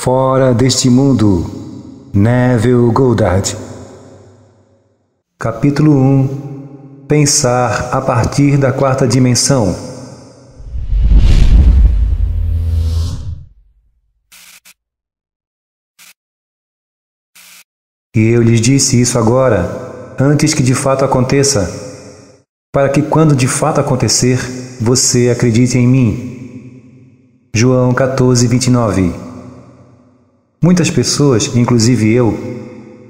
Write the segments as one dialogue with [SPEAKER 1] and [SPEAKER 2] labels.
[SPEAKER 1] Fora deste mundo, Neville Goddard. Capítulo 1. Pensar a partir da quarta dimensão. E eu lhes disse isso agora, antes que de fato aconteça, para que quando de fato acontecer, você acredite em mim. João 14, 29. Muitas pessoas, inclusive eu,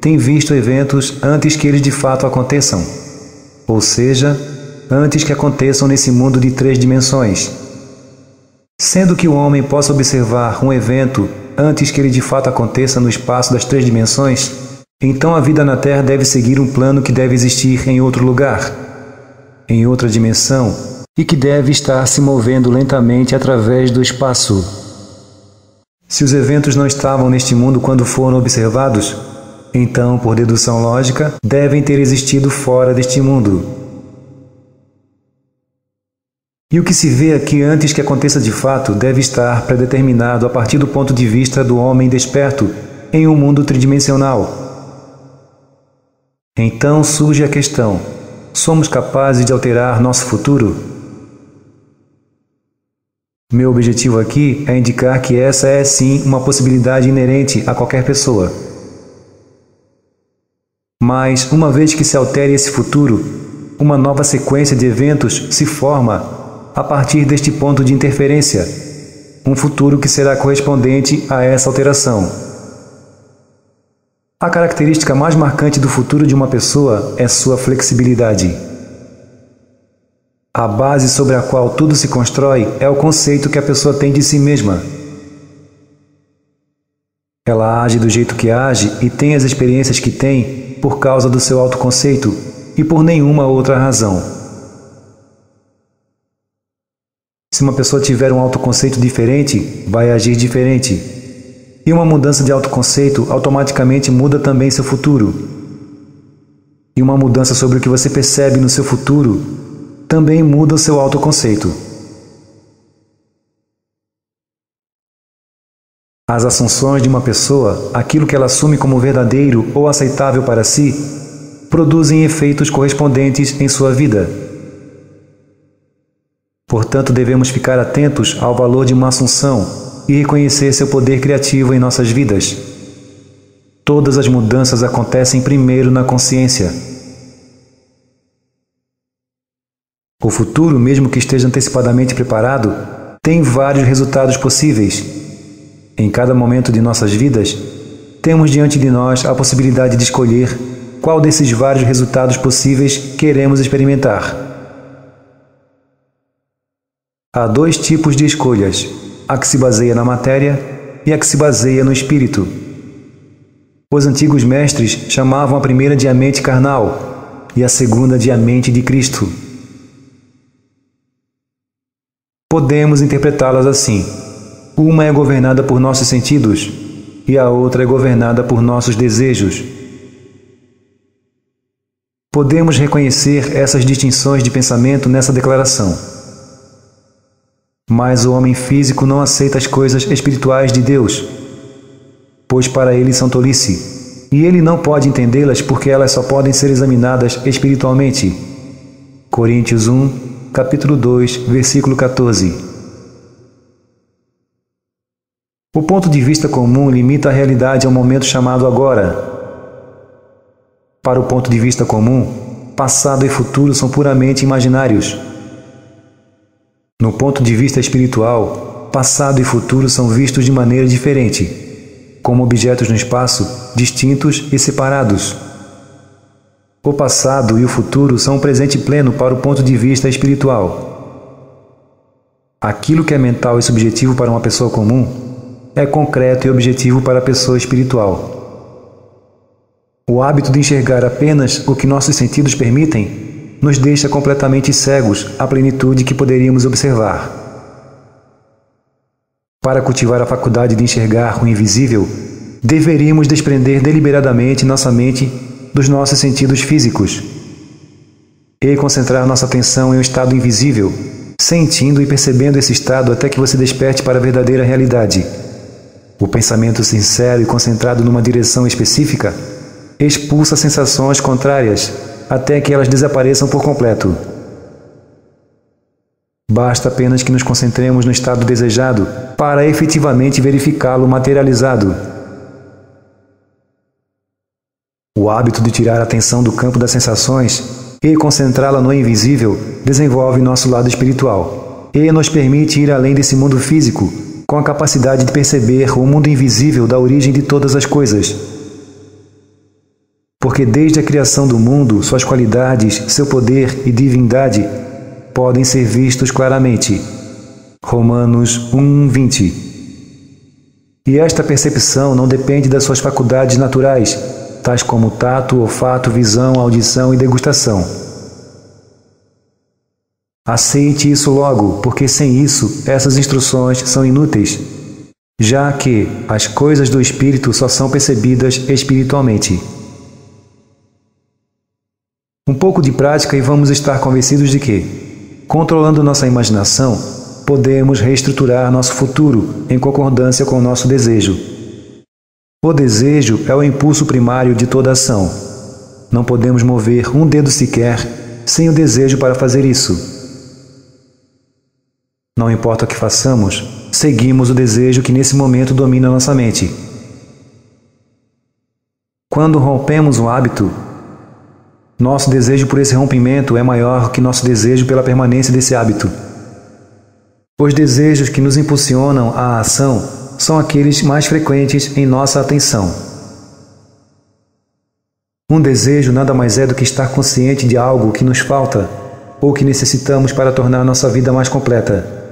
[SPEAKER 1] têm visto eventos antes que eles de fato aconteçam, ou seja, antes que aconteçam nesse mundo de 3 dimensões. Sendo que o homem possa observar um evento antes que ele de fato aconteça no espaço das 3 dimensões, então a vida na Terra deve seguir um plano que deve existir em outro lugar, em outra dimensão, e que deve estar se movendo lentamente através do espaço. Se os eventos não estavam neste mundo quando foram observados, então, por dedução lógica, devem ter existido fora deste mundo. E o que se vê aqui antes que aconteça de fato deve estar predeterminado a partir do ponto de vista do homem desperto em um mundo tridimensional. Então surge a questão: somos capazes de alterar nosso futuro? Meu objetivo aqui é indicar que essa é sim uma possibilidade inerente a qualquer pessoa. Mas, uma vez que se altere esse futuro, uma nova sequência de eventos se forma a partir deste ponto de interferência, um futuro que será correspondente a essa alteração. A característica mais marcante do futuro de uma pessoa é sua flexibilidade. A base sobre a qual tudo se constrói é o conceito que a pessoa tem de si mesma. Ela age do jeito que age e tem as experiências que tem por causa do seu autoconceito e por nenhuma outra razão. Se uma pessoa tiver um autoconceito diferente, vai agir diferente. E uma mudança de autoconceito automaticamente muda também seu futuro. E uma mudança sobre o que você percebe no seu futuro também muda o seu autoconceito. As assunções de uma pessoa, aquilo que ela assume como verdadeiro ou aceitável para si, produzem efeitos correspondentes em sua vida. Portanto, devemos ficar atentos ao valor de uma assunção e reconhecer seu poder criativo em nossas vidas. Todas as mudanças acontecem primeiro na consciência. O futuro, mesmo que esteja antecipadamente preparado, tem vários resultados possíveis. Em cada momento de nossas vidas, temos diante de nós a possibilidade de escolher qual desses vários resultados possíveis queremos experimentar. Há 2 tipos de escolhas: a que se baseia na matéria e a que se baseia no espírito. Os antigos mestres chamavam a primeira de a mente carnal e a segunda de a mente de Cristo. Podemos interpretá-las assim: uma é governada por nossos sentidos e a outra é governada por nossos desejos. Podemos reconhecer essas distinções de pensamento nessa declaração. Mas o homem físico não aceita as coisas espirituais de Deus, pois para ele são tolice, e ele não pode entendê-las porque elas só podem ser examinadas espiritualmente. Coríntios 1, capítulo 2, versículo 14. O ponto de vista comum limita a realidade ao momento chamado agora. Para o ponto de vista comum, passado e futuro são puramente imaginários. No ponto de vista espiritual, passado e futuro são vistos de maneira diferente, como objetos no espaço, distintos e separados. O passado e o futuro são um presente pleno para o ponto de vista espiritual. Aquilo que é mental e subjetivo para uma pessoa comum é concreto e objetivo para a pessoa espiritual. O hábito de enxergar apenas o que nossos sentidos permitem nos deixa completamente cegos à plenitude que poderíamos observar. Para cultivar a faculdade de enxergar o invisível, deveríamos desprender deliberadamente nossa mente dos nossos sentidos físicos e concentrar nossa atenção em um estado invisível, sentindo e percebendo esse estado até que você desperte para a verdadeira realidade. O pensamento sincero e concentrado numa direção específica expulsa sensações contrárias até que elas desapareçam por completo. Basta apenas que nos concentremos no estado desejado para efetivamente verificá-lo materializado. O hábito de tirar a atenção do campo das sensações e concentrá-la no invisível desenvolve nosso lado espiritual e nos permite ir além desse mundo físico com a capacidade de perceber o mundo invisível da origem de todas as coisas. Porque desde a criação do mundo, suas qualidades, seu poder e divindade podem ser vistos claramente. Romanos 1:20. E esta percepção não depende das suas faculdades naturais, tais como tato, olfato, visão, audição e degustação. Aceite isso logo, porque sem isso, essas instruções são inúteis, já que as coisas do espírito só são percebidas espiritualmente. Um pouco de prática e vamos estar convencidos de que, controlando nossa imaginação, podemos reestruturar nosso futuro em concordância com o nosso desejo. O desejo é o impulso primário de toda ação. Não podemos mover um dedo sequer sem o desejo para fazer isso. Não importa o que façamos, seguimos o desejo que nesse momento domina nossa mente. Quando rompemos um hábito, nosso desejo por esse rompimento é maior que nosso desejo pela permanência desse hábito. Os desejos que nos impulsionam à ação são aqueles mais frequentes em nossa atenção. Um desejo nada mais é do que estar consciente de algo que nos falta ou que necessitamos para tornar nossa vida mais completa.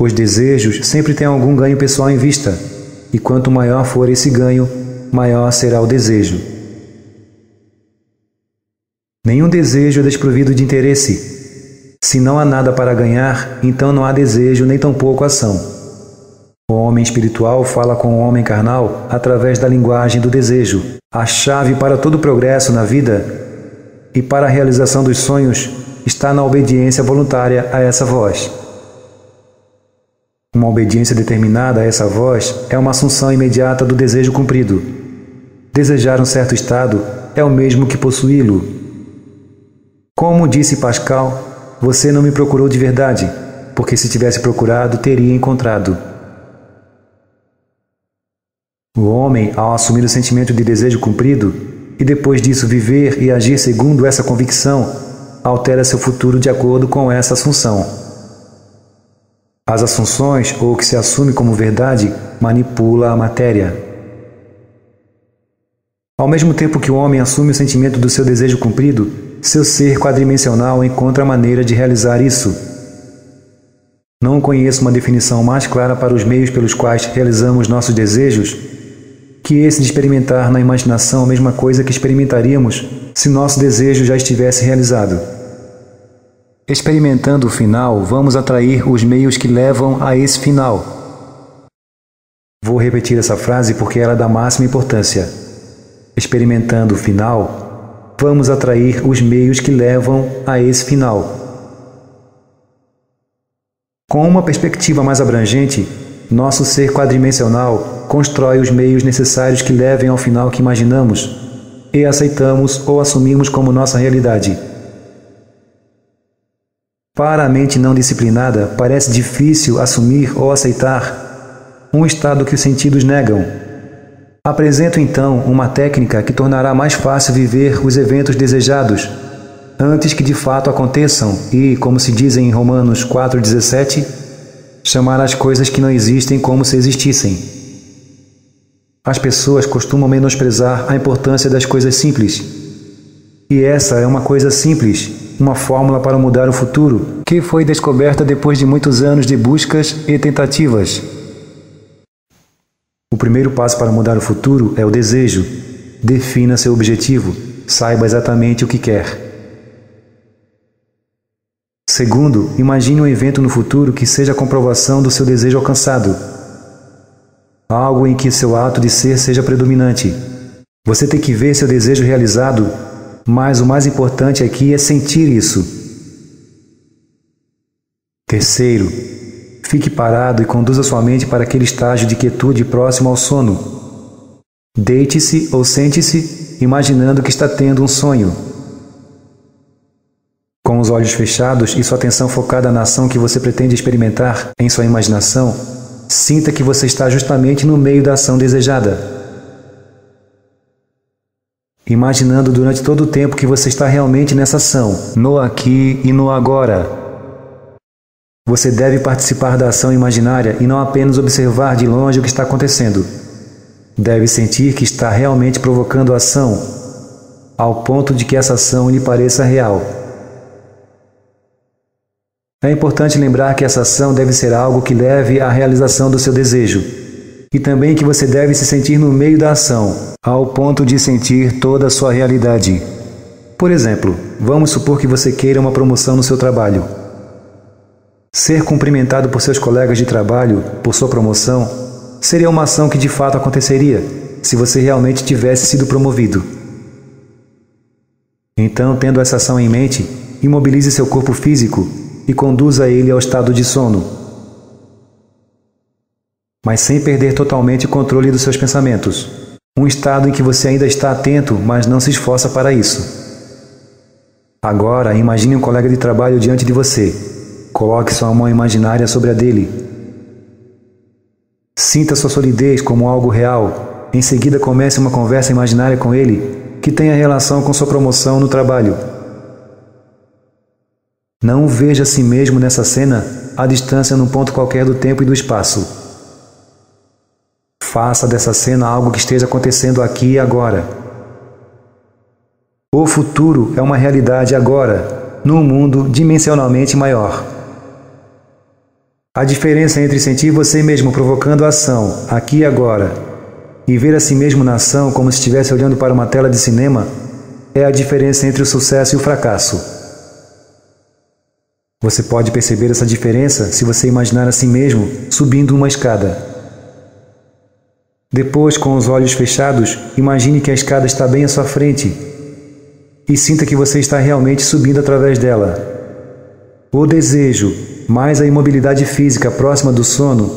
[SPEAKER 1] Os desejos sempre têm algum ganho pessoal em vista, e quanto maior for esse ganho, maior será o desejo. Nenhum desejo é desprovido de interesse. Se não há nada para ganhar, então não há desejo nem tampouco ação. O homem espiritual fala com o homem carnal através da linguagem do desejo. A chave para todo o progresso na vida e para a realização dos sonhos está na obediência voluntária a essa voz. Uma obediência determinada a essa voz é uma assunção imediata do desejo cumprido. Desejar um certo estado é o mesmo que possuí-lo. Como disse Pascal, você não me procurou de verdade, porque se tivesse procurado, teria encontrado. O homem, ao assumir o sentimento de desejo cumprido, e depois disso viver e agir segundo essa convicção, altera seu futuro de acordo com essa assunção. As assunções, ou o que se assume como verdade, manipula a matéria. Ao mesmo tempo que o homem assume o sentimento do seu desejo cumprido, seu ser quadrimensional encontra a maneira de realizar isso. Não conheço uma definição mais clara para os meios pelos quais realizamos nossos desejos que esse de experimentar na imaginação a mesma coisa que experimentaríamos se nosso desejo já estivesse realizado. Experimentando o final, vamos atrair os meios que levam a esse final. Vou repetir essa frase porque ela é da máxima importância. Experimentando o final, vamos atrair os meios que levam a esse final. Com uma perspectiva mais abrangente, nosso ser quadrimensional constrói os meios necessários que levem ao final que imaginamos e aceitamos ou assumimos como nossa realidade. Para a mente não disciplinada, parece difícil assumir ou aceitar um estado que os sentidos negam. Apresento então uma técnica que tornará mais fácil viver os eventos desejados antes que de fato aconteçam e, como se diz em Romanos 4,17, chamar as coisas que não existem como se existissem. As pessoas costumam menosprezar a importância das coisas simples. E essa é uma coisa simples, uma fórmula para mudar o futuro, que foi descoberta depois de muitos anos de buscas e tentativas. O primeiro passo para mudar o futuro é o desejo. Defina seu objetivo, saiba exatamente o que quer. Segundo, imagine um evento no futuro que seja a comprovação do seu desejo alcançado. Algo em que seu ato de ser seja predominante. Você tem que ver seu desejo realizado, mas o mais importante aqui é sentir isso. Terceiro, Fique parado e conduza sua mente para aquele estágio de quietude próximo ao sono. Deite-se ou sente-se, imaginando que está tendo um sonho. Com os olhos fechados e sua atenção focada na ação que você pretende experimentar em sua imaginação, sinta que você está justamente no meio da ação desejada. Imaginando durante todo o tempo que você está realmente nessa ação, no aqui e no agora. Você deve participar da ação imaginária e não apenas observar de longe o que está acontecendo. Deve sentir que está realmente provocando a ação, ao ponto de que essa ação lhe pareça real. É importante lembrar que essa ação deve ser algo que leve à realização do seu desejo, e também que você deve se sentir no meio da ação, ao ponto de sentir toda a sua realidade. Por exemplo, vamos supor que você queira uma promoção no seu trabalho. Ser cumprimentado por seus colegas de trabalho por sua promoção seria uma ação que de fato aconteceria se você realmente tivesse sido promovido. Então, tendo essa ação em mente, imobilize seu corpo físico e conduza ele ao estado de sono, mas sem perder totalmente o controle dos seus pensamentos. Um estado em que você ainda está atento, mas não se esforça para isso. Agora, imagine um colega de trabalho diante de você. Coloque sua mão imaginária sobre a dele. Sinta sua solidez como algo real. Em seguida, comece uma conversa imaginária com ele, que tenha relação com sua promoção no trabalho. Não veja a si mesmo nessa cena, à distância num ponto qualquer do tempo e do espaço. Faça dessa cena algo que esteja acontecendo aqui e agora. O futuro é uma realidade agora, num mundo dimensionalmente maior. A diferença entre sentir você mesmo provocando a ação, aqui e agora, e ver a si mesmo na ação como se estivesse olhando para uma tela de cinema, é a diferença entre o sucesso e o fracasso. Você pode perceber essa diferença se você imaginar a si mesmo subindo uma escada. Depois, com os olhos fechados, imagine que a escada está bem à sua frente e sinta que você está realmente subindo através dela. O desejo, mais a imobilidade física próxima do sono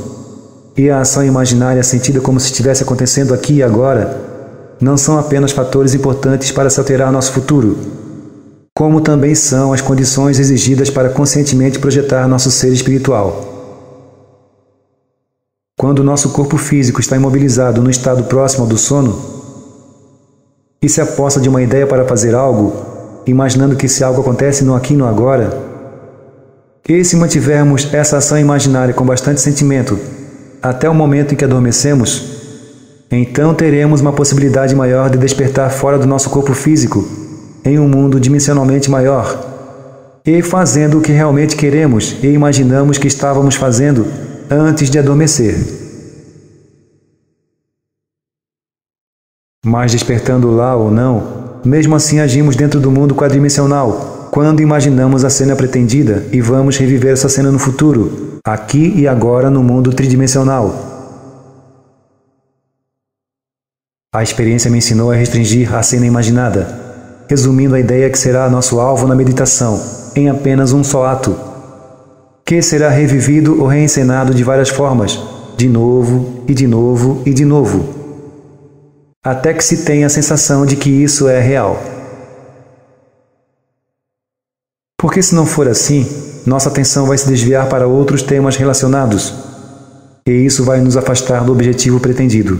[SPEAKER 1] e a ação imaginária sentida como se estivesse acontecendo aqui e agora, não são apenas fatores importantes para se alterar nosso futuro, como também são as condições exigidas para conscientemente projetar nosso ser espiritual. Quando o nosso corpo físico está imobilizado no estado próximo ao do sono e se aposta de uma ideia para fazer algo, imaginando que esse algo acontece no aqui e no agora, e se mantivermos essa ação imaginária com bastante sentimento até o momento em que adormecemos, então teremos uma possibilidade maior de despertar fora do nosso corpo físico, em um mundo dimensionalmente maior, e fazendo o que realmente queremos e imaginamos que estávamos fazendo antes de adormecer. Mas despertando lá ou não, mesmo assim agimos dentro do mundo quadrimensional, quando imaginamos a cena pretendida e vamos reviver essa cena no futuro, aqui e agora no mundo tridimensional. A experiência me ensinou a restringir a cena imaginada, resumindo a ideia que será nosso alvo na meditação, em apenas um só ato, que será revivido ou reencenado de várias formas, de novo e de novo e de novo, até que se tenha a sensação de que isso é real. Porque se não for assim, nossa atenção vai se desviar para outros temas relacionados, e isso vai nos afastar do objetivo pretendido.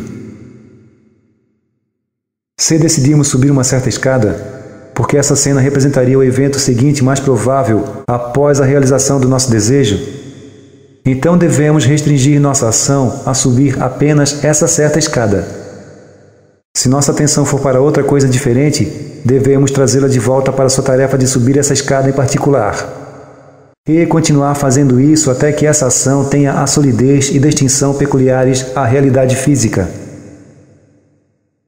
[SPEAKER 1] Se decidirmos subir uma certa escada, porque essa cena representaria o evento seguinte mais provável após a realização do nosso desejo, então devemos restringir nossa ação a subir apenas essa certa escada. Se nossa atenção for para outra coisa diferente, devemos trazê-la de volta para sua tarefa de subir essa escada em particular. E continuar fazendo isso até que essa ação tenha a solidez e distinção peculiares à realidade física.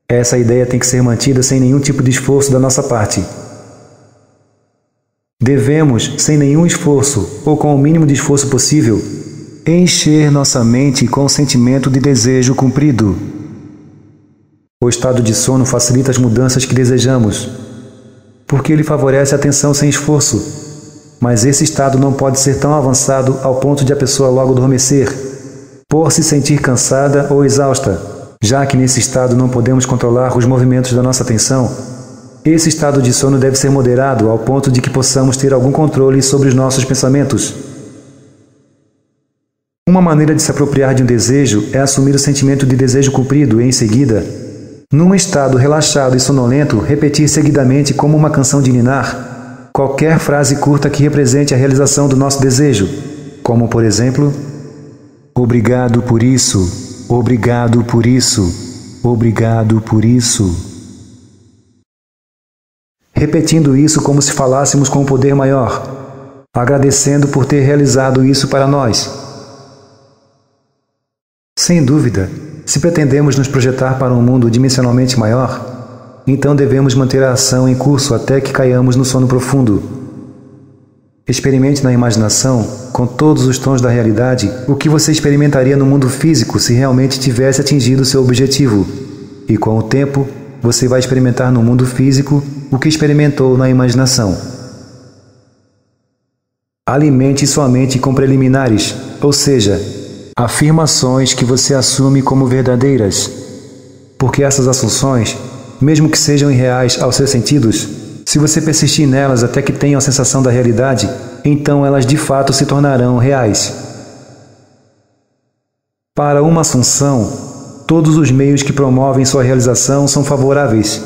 [SPEAKER 1] Essa ideia tem que ser mantida sem nenhum tipo de esforço da nossa parte. Devemos, sem nenhum esforço, ou com o mínimo de esforço possível, encher nossa mente com o sentimento de desejo cumprido. O estado de sono facilita as mudanças que desejamos, porque ele favorece a atenção sem esforço. Mas esse estado não pode ser tão avançado ao ponto de a pessoa logo adormecer, por se sentir cansada ou exausta, já que nesse estado não podemos controlar os movimentos da nossa atenção. Esse estado de sono deve ser moderado ao ponto de que possamos ter algum controle sobre os nossos pensamentos. Uma maneira de se apropriar de um desejo é assumir o sentimento de desejo cumprido e, em seguida, num estado relaxado e sonolento, repetir seguidamente como uma canção de ninar qualquer frase curta que represente a realização do nosso desejo, como, por exemplo, obrigado por isso, obrigado por isso, obrigado por isso. Repetindo isso como se falássemos com um poder maior, agradecendo por ter realizado isso para nós. Sem dúvida, se pretendemos nos projetar para um mundo dimensionalmente maior, então devemos manter a ação em curso até que caiamos no sono profundo. Experimente na imaginação, com todos os tons da realidade, o que você experimentaria no mundo físico se realmente tivesse atingido seu objetivo. E com o tempo, você vai experimentar no mundo físico o que experimentou na imaginação. Alimente sua mente com preliminares, ou seja, afirmações que você assume como verdadeiras, porque essas assunções, mesmo que sejam irreais aos seus sentidos, se você persistir nelas até que tenham a sensação da realidade, então elas de fato se tornarão reais. Para uma assunção, todos os meios que promovem sua realização são favoráveis.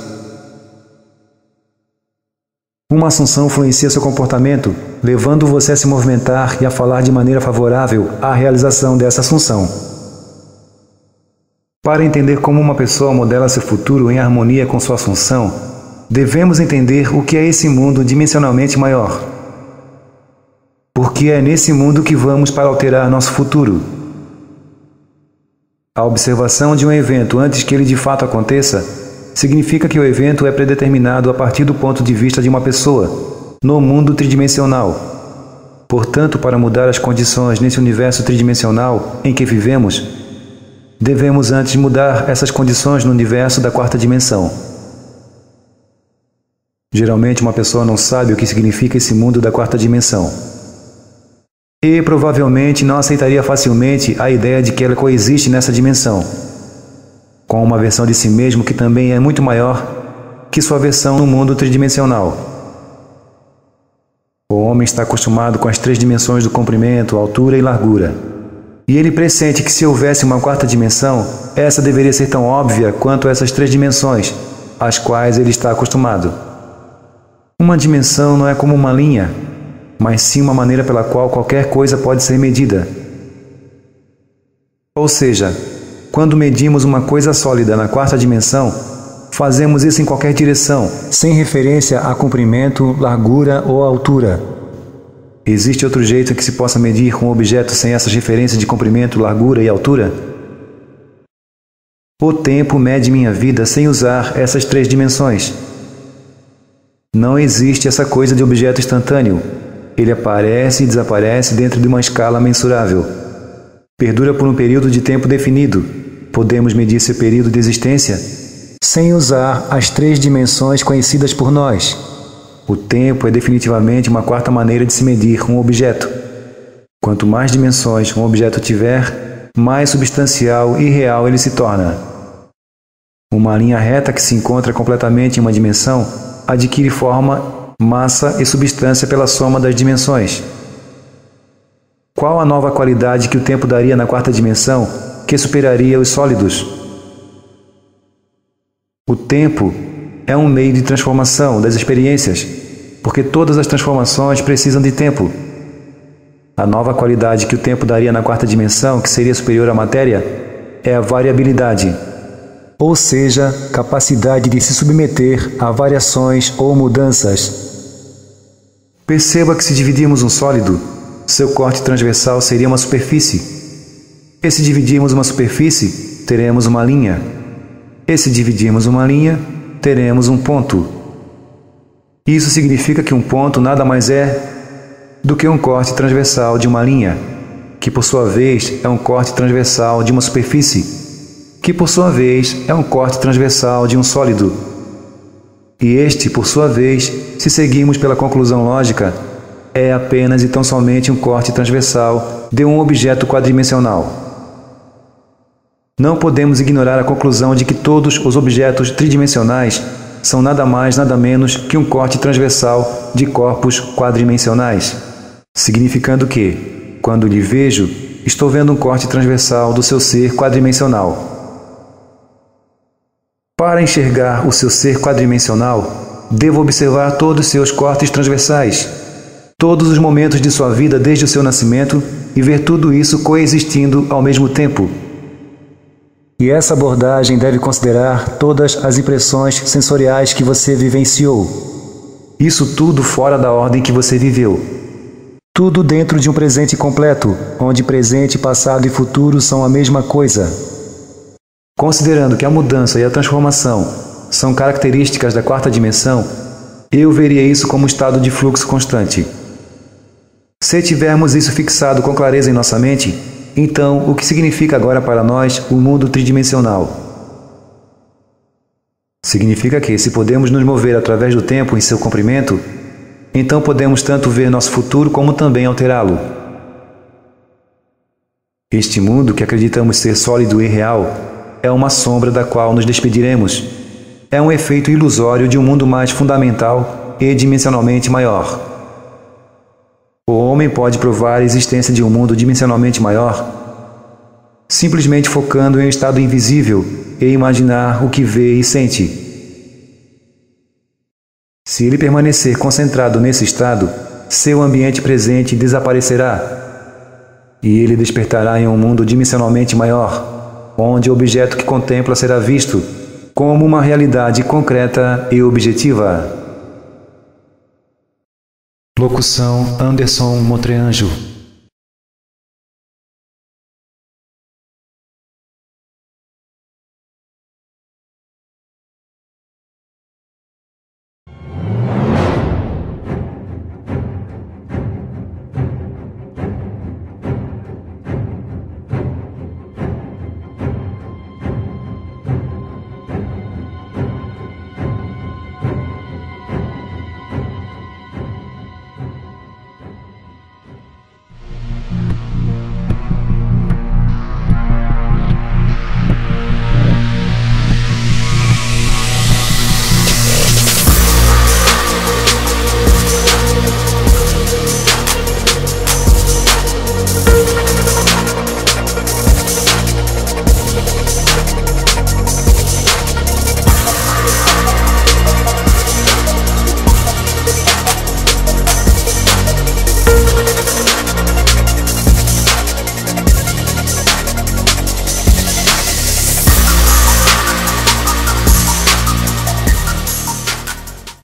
[SPEAKER 1] Uma assunção influencia seu comportamento, levando você a se movimentar e a falar de maneira favorável à realização dessa assunção. Para entender como uma pessoa modela seu futuro em harmonia com sua assunção, devemos entender o que é esse mundo dimensionalmente maior. Porque é nesse mundo que vamos para alterar nosso futuro. A observação de um evento antes que ele de fato aconteça significa que o evento é predeterminado a partir do ponto de vista de uma pessoa, no mundo tridimensional. Portanto, para mudar as condições nesse universo tridimensional em que vivemos, devemos antes mudar essas condições no universo da quarta dimensão. Geralmente uma pessoa não sabe o que significa esse mundo da quarta dimensão. E provavelmente não aceitaria facilmente a ideia de que ela coexiste nessa dimensão, com uma versão de si mesmo que também é muito maior que sua versão no mundo tridimensional. O homem está acostumado com as três dimensões do comprimento, altura e largura. E ele pressente que se houvesse uma quarta dimensão, essa deveria ser tão óbvia quanto essas três dimensões, às quais ele está acostumado. Uma dimensão não é como uma linha, mas sim uma maneira pela qual qualquer coisa pode ser medida. Ou seja, quando medimos uma coisa sólida na quarta dimensão, fazemos isso em qualquer direção, sem referência a comprimento, largura ou altura. Existe outro jeito que se possa medir um objeto sem essas referências de comprimento, largura e altura? O tempo mede minha vida sem usar essas três dimensões. Não existe essa coisa de objeto instantâneo. Ele aparece e desaparece dentro de uma escala mensurável. Perdura por um período de tempo definido. Podemos medir seu período de existência sem usar as três dimensões conhecidas por nós. O tempo é definitivamente uma quarta maneira de se medir um objeto. Quanto mais dimensões um objeto tiver, mais substancial e real ele se torna. Uma linha reta que se encontra completamente em uma dimensão adquire forma, massa e substância pela soma das dimensões. Qual a nova qualidade que o tempo daria na quarta dimensão que superaria os sólidos? O tempo é um meio de transformação das experiências, porque todas as transformações precisam de tempo. A nova qualidade que o tempo daria na quarta dimensão, que seria superior à matéria, é a variabilidade, ou seja, capacidade de se submeter a variações ou mudanças. Perceba que se dividirmos um sólido, seu corte transversal seria uma superfície. E se dividirmos uma superfície, teremos uma linha. E se dividirmos uma linha, teremos um ponto. Isso significa que um ponto nada mais é do que um corte transversal de uma linha, que por sua vez é um corte transversal de uma superfície, que por sua vez é um corte transversal de um sólido. E este, por sua vez, se seguirmos pela conclusão lógica, é apenas e tão somente um corte transversal de um objeto quadridimensional. Não podemos ignorar a conclusão de que todos os objetos tridimensionais são nada mais, nada menos que um corte transversal de corpos quadridimensionais, significando que, quando lhe vejo, estou vendo um corte transversal do seu ser quadridimensional. Para enxergar o seu ser quadridimensional, devo observar todos os seus cortes transversais, todos os momentos de sua vida desde o seu nascimento e ver tudo isso coexistindo ao mesmo tempo. E essa abordagem deve considerar todas as impressões sensoriais que você vivenciou. Isso tudo fora da ordem que você viveu. Tudo dentro de um presente completo, onde presente, passado e futuro são a mesma coisa. Considerando que a mudança e a transformação são características da quarta dimensão, eu veria isso como um estado de fluxo constante. Se tivermos isso fixado com clareza em nossa mente, então o que significa agora para nós o mundo tridimensional? Significa que, se podemos nos mover através do tempo em seu comprimento, então podemos tanto ver nosso futuro como também alterá-lo. Este mundo que acreditamos ser sólido e real é uma sombra da qual nos despediremos. É um efeito ilusório de um mundo mais fundamental e dimensionalmente maior. O homem pode provar a existência de um mundo dimensionalmente maior simplesmente focando em um estado invisível e imaginar o que vê e sente. Se ele permanecer concentrado nesse estado, seu ambiente presente desaparecerá e ele despertará em um mundo dimensionalmente maior, onde o objeto que contempla será visto como uma realidade concreta e objetiva. Locução: Anderson Motreanjo.